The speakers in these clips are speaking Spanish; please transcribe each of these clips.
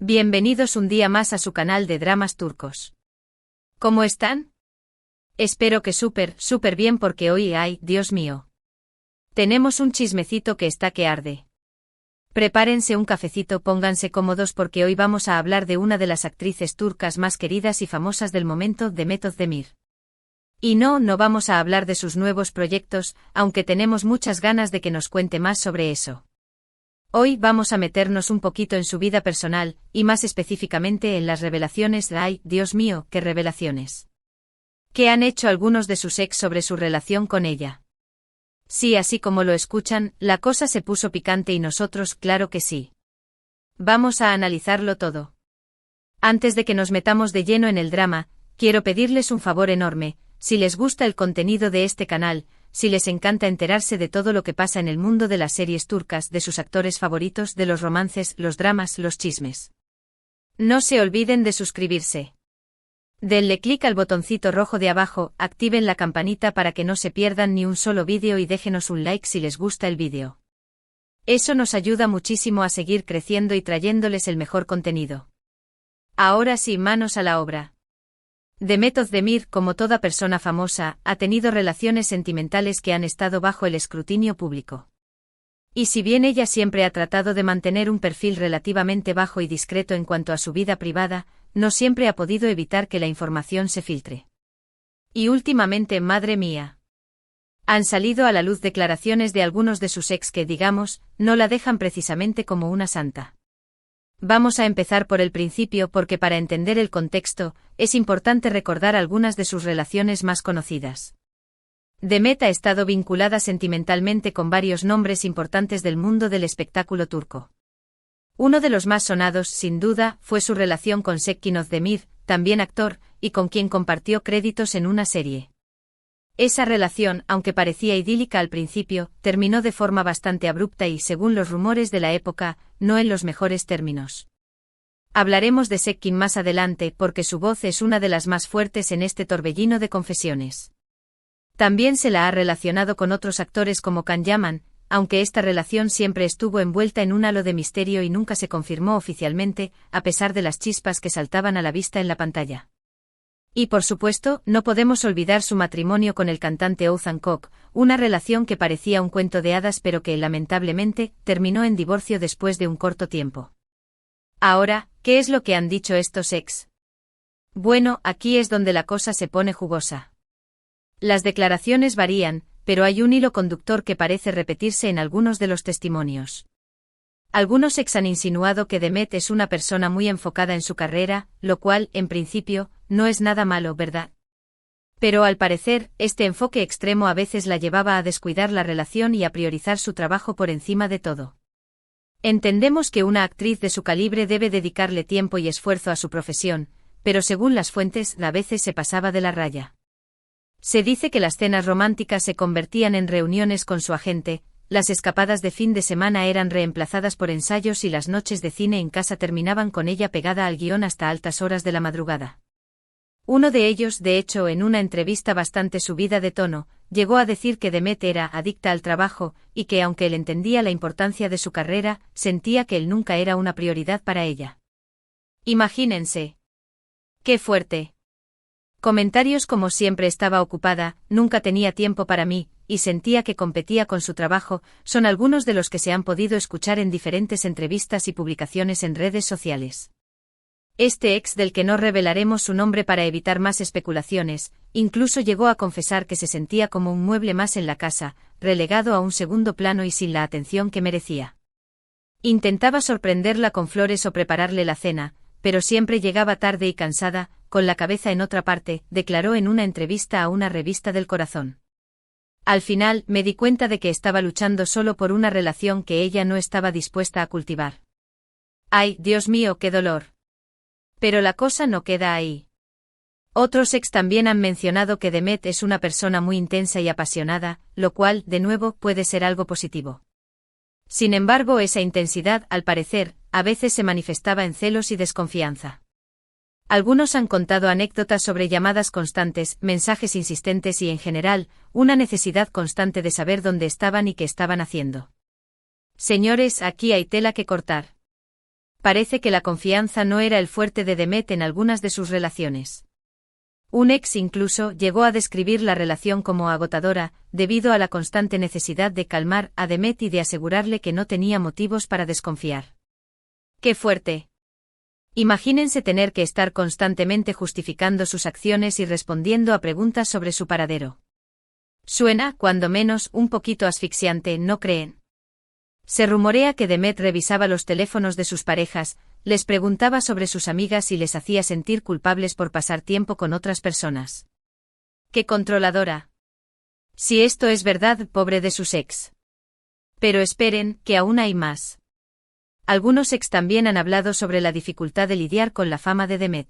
Bienvenidos un día más a su canal de dramas turcos. ¿Cómo están? Espero que súper bien porque hoy Dios mío. Tenemos un chismecito que está que arde. Prepárense un cafecito, pónganse cómodos porque hoy vamos a hablar de una de las actrices turcas más queridas y famosas del momento, Demet Özdemir. Y no vamos a hablar de sus nuevos proyectos, aunque tenemos muchas ganas de que nos cuente más sobre eso. Hoy vamos a meternos un poquito en su vida personal, y más específicamente en las revelaciones. ¡Ay, Dios mío, qué revelaciones! ¿Qué han hecho algunos de sus ex sobre su relación con ella? Sí, así como lo escuchan, la cosa se puso picante y nosotros, claro que sí. Vamos a analizarlo todo. Antes de que nos metamos de lleno en el drama, quiero pedirles un favor enorme. Si les gusta el contenido de este canal, si les encanta enterarse de todo lo que pasa en el mundo de las series turcas, de sus actores favoritos, de los romances, los dramas, los chismes, no se olviden de suscribirse. Denle clic al botoncito rojo de abajo, activen la campanita para que no se pierdan ni un solo vídeo y déjenos un like si les gusta el vídeo. Eso nos ayuda muchísimo a seguir creciendo y trayéndoles el mejor contenido. Ahora sí, manos a la obra. Demet Özdemir, como toda persona famosa, ha tenido relaciones sentimentales que han estado bajo el escrutinio público. Y si bien ella siempre ha tratado de mantener un perfil relativamente bajo y discreto en cuanto a su vida privada, no siempre ha podido evitar que la información se filtre. Y últimamente, madre mía, han salido a la luz declaraciones de algunos de sus ex que, digamos, no la dejan precisamente como una santa. Vamos a empezar por el principio porque para entender el contexto, es importante recordar algunas de sus relaciones más conocidas. Demet ha estado vinculada sentimentalmente con varios nombres importantes del mundo del espectáculo turco. Uno de los más sonados, sin duda, fue su relación con Sekin Özdemir, también actor, y con quien compartió créditos en una serie. Esa relación, aunque parecía idílica al principio, terminó de forma bastante abrupta y, según los rumores de la época, no en los mejores términos. Hablaremos de Sekin más adelante porque su voz es una de las más fuertes en este torbellino de confesiones. También se la ha relacionado con otros actores como Can Yaman, aunque esta relación siempre estuvo envuelta en un halo de misterio y nunca se confirmó oficialmente, a pesar de las chispas que saltaban a la vista en la pantalla. Y por supuesto, no podemos olvidar su matrimonio con el cantante Oğuzhan Koç, una relación que parecía un cuento de hadas pero que, lamentablemente, terminó en divorcio después de un corto tiempo. Ahora, ¿qué es lo que han dicho estos ex? Bueno, aquí es donde la cosa se pone jugosa. Las declaraciones varían, pero hay un hilo conductor que parece repetirse en algunos de los testimonios. Algunos ex han insinuado que Demet es una persona muy enfocada en su carrera, lo cual, en principio, no es nada malo, ¿verdad? Pero al parecer, este enfoque extremo a veces la llevaba a descuidar la relación y a priorizar su trabajo por encima de todo. Entendemos que una actriz de su calibre debe dedicarle tiempo y esfuerzo a su profesión, pero según las fuentes, a veces se pasaba de la raya. Se dice que las cenas románticas se convertían en reuniones con su agente, las escapadas de fin de semana eran reemplazadas por ensayos y las noches de cine en casa terminaban con ella pegada al guión hasta altas horas de la madrugada. Uno de ellos, de hecho, en una entrevista bastante subida de tono, llegó a decir que Demet era adicta al trabajo, y que aunque él entendía la importancia de su carrera, sentía que él nunca era una prioridad para ella. Imagínense. ¡Qué fuerte! Comentarios como siempre estaba ocupada, nunca tenía tiempo para mí, y sentía que competía con su trabajo, son algunos de los que se han podido escuchar en diferentes entrevistas y publicaciones en redes sociales. Este ex, del que no revelaremos su nombre para evitar más especulaciones, incluso llegó a confesar que se sentía como un mueble más en la casa, relegado a un segundo plano y sin la atención que merecía. Intentaba sorprenderla con flores o prepararle la cena, pero siempre llegaba tarde y cansada, con la cabeza en otra parte, declaró en una entrevista a una revista del corazón. Al final, me di cuenta de que estaba luchando solo por una relación que ella no estaba dispuesta a cultivar. ¡Ay, Dios mío, qué dolor! Pero la cosa no queda ahí. Otros ex también han mencionado que Demet es una persona muy intensa y apasionada, lo cual, de nuevo, puede ser algo positivo. Sin embargo, esa intensidad, al parecer, a veces se manifestaba en celos y desconfianza. Algunos han contado anécdotas sobre llamadas constantes, mensajes insistentes y, en general, una necesidad constante de saber dónde estaban y qué estaban haciendo. Señores, aquí hay tela que cortar. Parece que la confianza no era el fuerte de Demet en algunas de sus relaciones. Un ex incluso llegó a describir la relación como agotadora, debido a la constante necesidad de calmar a Demet y de asegurarle que no tenía motivos para desconfiar. ¡Qué fuerte! Imagínense tener que estar constantemente justificando sus acciones y respondiendo a preguntas sobre su paradero. Suena, cuando menos, un poquito asfixiante, ¿no creen? Se rumorea que Demet revisaba los teléfonos de sus parejas, les preguntaba sobre sus amigas y les hacía sentir culpables por pasar tiempo con otras personas. ¡Qué controladora! Si esto es verdad, pobre de sus ex. Pero esperen, que aún hay más. Algunos ex también han hablado sobre la dificultad de lidiar con la fama de Demet.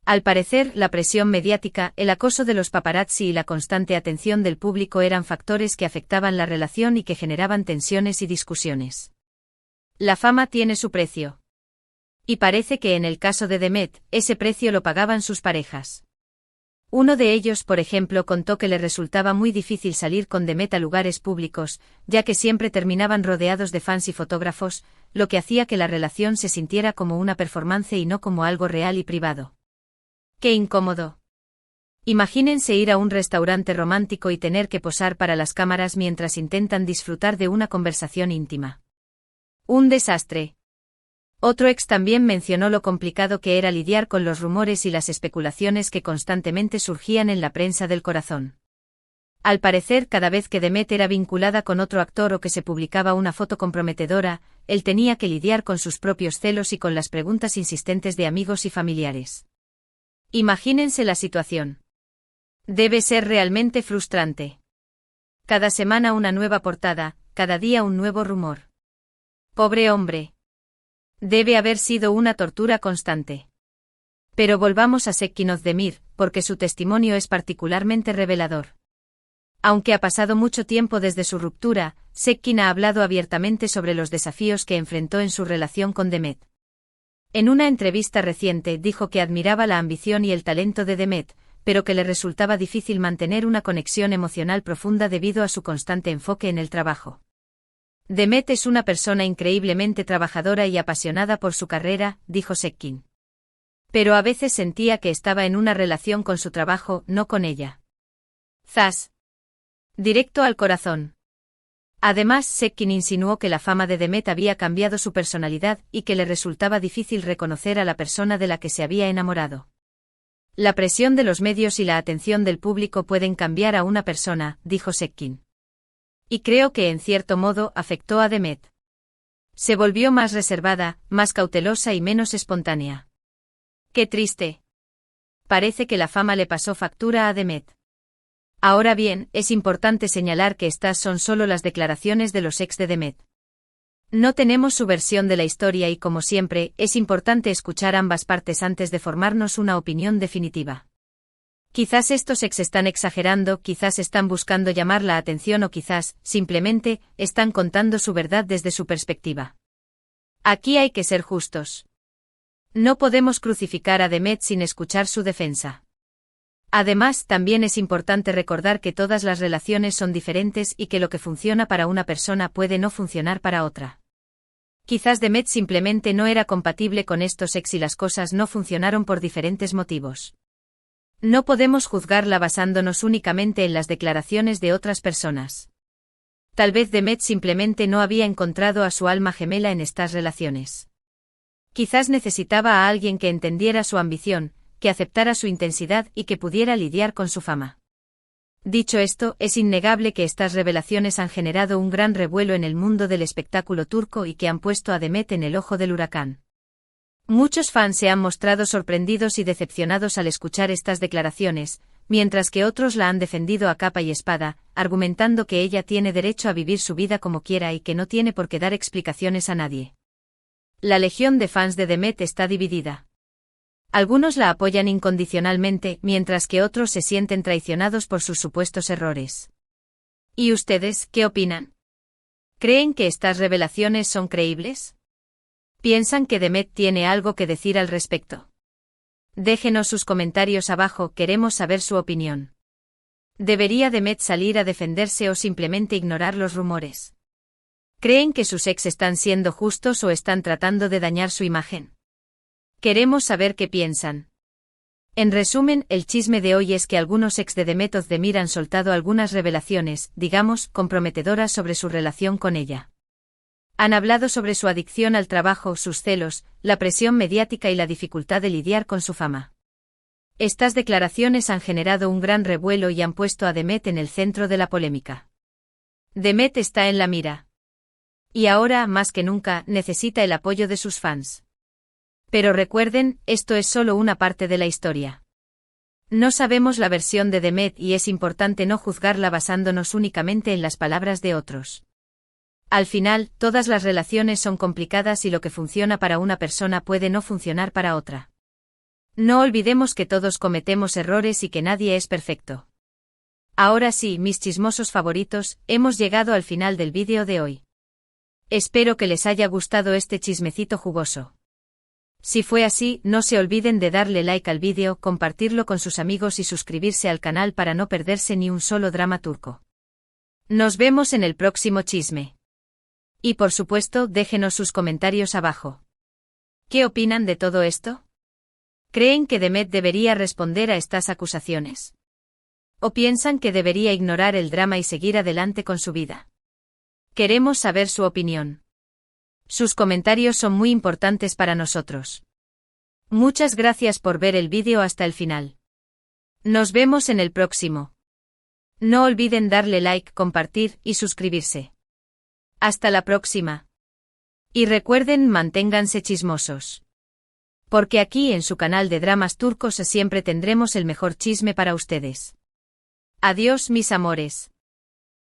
Al parecer, la presión mediática, el acoso de los paparazzi y la constante atención del público eran factores que afectaban la relación y que generaban tensiones y discusiones. La fama tiene su precio. Y parece que en el caso de Demet, ese precio lo pagaban sus parejas. Uno de ellos, por ejemplo, contó que le resultaba muy difícil salir con Demet a lugares públicos, ya que siempre terminaban rodeados de fans y fotógrafos, lo que hacía que la relación se sintiera como una performance y no como algo real y privado. ¡Qué incómodo! Imagínense ir a un restaurante romántico y tener que posar para las cámaras mientras intentan disfrutar de una conversación íntima. Un desastre. Otro ex también mencionó lo complicado que era lidiar con los rumores y las especulaciones que constantemente surgían en la prensa del corazón. Al parecer, cada vez que Demet era vinculada con otro actor o que se publicaba una foto comprometedora, él tenía que lidiar con sus propios celos y con las preguntas insistentes de amigos y familiares. Imagínense la situación. Debe ser realmente frustrante. Cada semana una nueva portada, cada día un nuevo rumor. Pobre hombre. Debe haber sido una tortura constante. Pero volvamos a Seckin Özdemir, porque su testimonio es particularmente revelador. Aunque ha pasado mucho tiempo desde su ruptura, Seckin ha hablado abiertamente sobre los desafíos que enfrentó en su relación con Demet. En una entrevista reciente dijo que admiraba la ambición y el talento de Demet, pero que le resultaba difícil mantener una conexión emocional profunda debido a su constante enfoque en el trabajo. Demet es una persona increíblemente trabajadora y apasionada por su carrera, dijo Seckin. Pero a veces sentía que estaba en una relación con su trabajo, no con ella. Zas. Directo al corazón. Además, Seckin insinuó que la fama de Demet había cambiado su personalidad y que le resultaba difícil reconocer a la persona de la que se había enamorado. La presión de los medios y la atención del público pueden cambiar a una persona, dijo Seckin. Y creo que en cierto modo afectó a Demet. Se volvió más reservada, más cautelosa y menos espontánea. ¡Qué triste! Parece que la fama le pasó factura a Demet. Ahora bien, es importante señalar que estas son solo las declaraciones de los ex de Demet. No tenemos su versión de la historia y, como siempre, es importante escuchar ambas partes antes de formarnos una opinión definitiva. Quizás estos ex están exagerando, quizás están buscando llamar la atención o quizás, simplemente, están contando su verdad desde su perspectiva. Aquí hay que ser justos. No podemos crucificar a Demet sin escuchar su defensa. Además, también es importante recordar que todas las relaciones son diferentes y que lo que funciona para una persona puede no funcionar para otra. Quizás Demet simplemente no era compatible con estos ex y las cosas no funcionaron por diferentes motivos. No podemos juzgarla basándonos únicamente en las declaraciones de otras personas. Tal vez Demet simplemente no había encontrado a su alma gemela en estas relaciones. Quizás necesitaba a alguien que entendiera su ambición, que aceptara su intensidad y que pudiera lidiar con su fama. Dicho esto, es innegable que estas revelaciones han generado un gran revuelo en el mundo del espectáculo turco y que han puesto a Demet en el ojo del huracán. Muchos fans se han mostrado sorprendidos y decepcionados al escuchar estas declaraciones, mientras que otros la han defendido a capa y espada, argumentando que ella tiene derecho a vivir su vida como quiera y que no tiene por qué dar explicaciones a nadie. La legión de fans de Demet está dividida. Algunos la apoyan incondicionalmente, mientras que otros se sienten traicionados por sus supuestos errores. ¿Y ustedes, qué opinan? ¿Creen que estas revelaciones son creíbles? ¿Piensan que Demet tiene algo que decir al respecto? Déjenos sus comentarios abajo, queremos saber su opinión. ¿Debería Demet salir a defenderse o simplemente ignorar los rumores? ¿Creen que sus ex están siendo justos o están tratando de dañar su imagen? Queremos saber qué piensan. En resumen, el chisme de hoy es que algunos ex de Demet Özdemir han soltado algunas revelaciones, digamos, comprometedoras sobre su relación con ella. Han hablado sobre su adicción al trabajo, sus celos, la presión mediática y la dificultad de lidiar con su fama. Estas declaraciones han generado un gran revuelo y han puesto a Demet en el centro de la polémica. Demet está en la mira. Y ahora, más que nunca, necesita el apoyo de sus fans. Pero recuerden, esto es solo una parte de la historia. No sabemos la versión de Demet y es importante no juzgarla basándonos únicamente en las palabras de otros. Al final, todas las relaciones son complicadas y lo que funciona para una persona puede no funcionar para otra. No olvidemos que todos cometemos errores y que nadie es perfecto. Ahora sí, mis chismosos favoritos, hemos llegado al final del vídeo de hoy. Espero que les haya gustado este chismecito jugoso. Si fue así, no se olviden de darle like al vídeo, compartirlo con sus amigos y suscribirse al canal para no perderse ni un solo drama turco. Nos vemos en el próximo chisme. Y por supuesto, déjenos sus comentarios abajo. ¿Qué opinan de todo esto? ¿Creen que Demet debería responder a estas acusaciones? ¿O piensan que debería ignorar el drama y seguir adelante con su vida? Queremos saber su opinión. Sus comentarios son muy importantes para nosotros. Muchas gracias por ver el vídeo hasta el final. Nos vemos en el próximo. No olviden darle like, compartir y suscribirse. Hasta la próxima. Y recuerden, manténganse chismosos. Porque aquí en su canal de dramas turcos siempre tendremos el mejor chisme para ustedes. Adiós, mis amores.